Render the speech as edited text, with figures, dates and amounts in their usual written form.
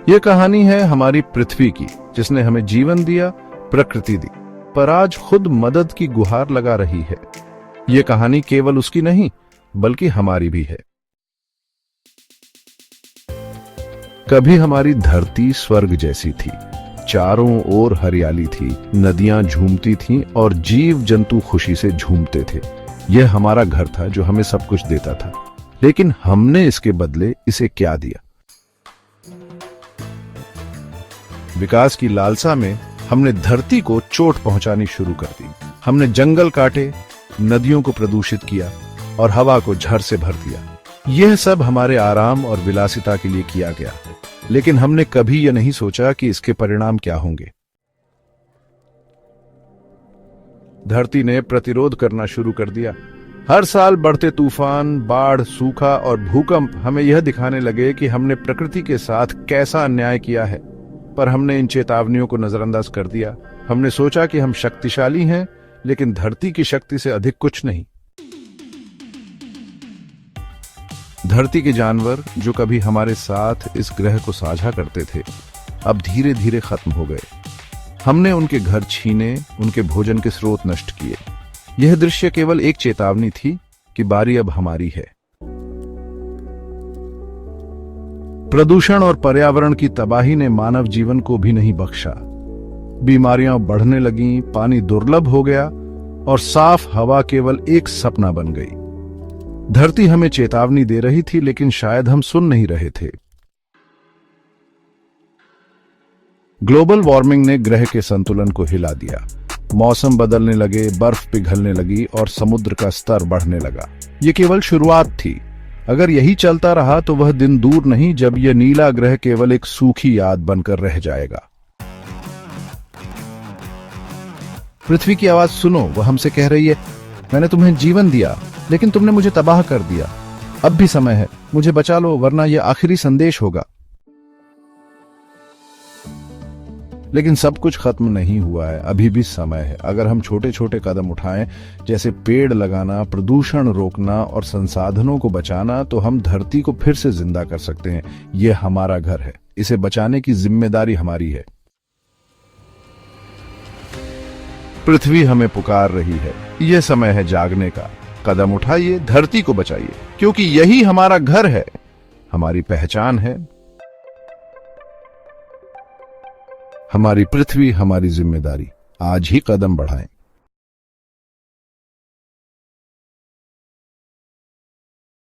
ये कहानी है हमारी पृथ्वी की, जिसने हमें जीवन दिया, प्रकृति दी, पर आज खुद मदद की गुहार लगा रही है। ये कहानी केवल उसकी नहीं, बल्कि हमारी भी है। कभी हमारी धरती स्वर्ग जैसी थी, चारों ओर हरियाली थी, नदियां झूमती थीं और जीव जंतु खुशी से झूमते थे। यह हमारा घर था जो हमें सब कुछ देता था, लेकिन हमने इसके बदले इसे क्या दिया? विकास की लालसा में हमने धरती को चोट पहुंचानी शुरू कर दी। हमने जंगल काटे, नदियों को प्रदूषित किया और हवा को झड़ से भर दिया। यह सब हमारे आराम और विलासिता के लिए किया गया, लेकिन हमने कभी यह नहीं सोचा कि इसके परिणाम क्या होंगे। धरती ने प्रतिरोध करना शुरू कर दिया। हर साल बढ़ते तूफान, बाढ़, सूखा और भूकंप हमें यह दिखाने लगे कि हमने प्रकृति के साथ कैसा अन्याय किया है। पर हमने इन चेतावनियों को नजरअंदाज कर दिया। हमने सोचा कि हम शक्तिशाली हैं, लेकिन धरती की शक्ति से अधिक कुछ नहीं। धरती के जानवर जो कभी हमारे साथ इस ग्रह को साझा करते थे, अब धीरे धीरे खत्म हो गए। हमने उनके घर छीने, उनके भोजन के स्रोत नष्ट किए। यह दृश्य केवल एक चेतावनी थी कि बारी अब हमारी है। प्रदूषण और पर्यावरण की तबाही ने मानव जीवन को भी नहीं बख्शा। बीमारियां बढ़ने लगीं, पानी दुर्लभ हो गया और साफ हवा केवल एक सपना बन गई। धरती हमें चेतावनी दे रही थी, लेकिन शायद हम सुन नहीं रहे थे। ग्लोबल वार्मिंग ने ग्रह के संतुलन को हिला दिया। मौसम बदलने लगे, बर्फ पिघलने लगी और समुद्र का स्तर बढ़ने लगा। यह केवल शुरुआत थी। अगर यही चलता रहा तो वह दिन दूर नहीं जब यह नीला ग्रह केवल एक सूखी याद बनकर रह जाएगा। पृथ्वी की आवाज सुनो, वह हमसे कह रही है, मैंने तुम्हें जीवन दिया, लेकिन तुमने मुझे तबाह कर दिया। अब भी समय है, मुझे बचा लो, वरना यह आखिरी संदेश होगा। लेकिन सब कुछ खत्म नहीं हुआ है, अभी भी समय है। अगर हम छोटे छोटे कदम उठाएं, जैसे पेड़ लगाना, प्रदूषण रोकना और संसाधनों को बचाना, तो हम धरती को फिर से जिंदा कर सकते हैं। यह हमारा घर है, इसे बचाने की जिम्मेदारी हमारी है। पृथ्वी हमें पुकार रही है, यह समय है जागने का। कदम उठाइए, धरती को बचाइए, क्योंकि यही हमारा घर है, हमारी पहचान है। हमारी पृथ्वी, हमारी जिम्मेदारी। आज ही कदम बढ़ाएं।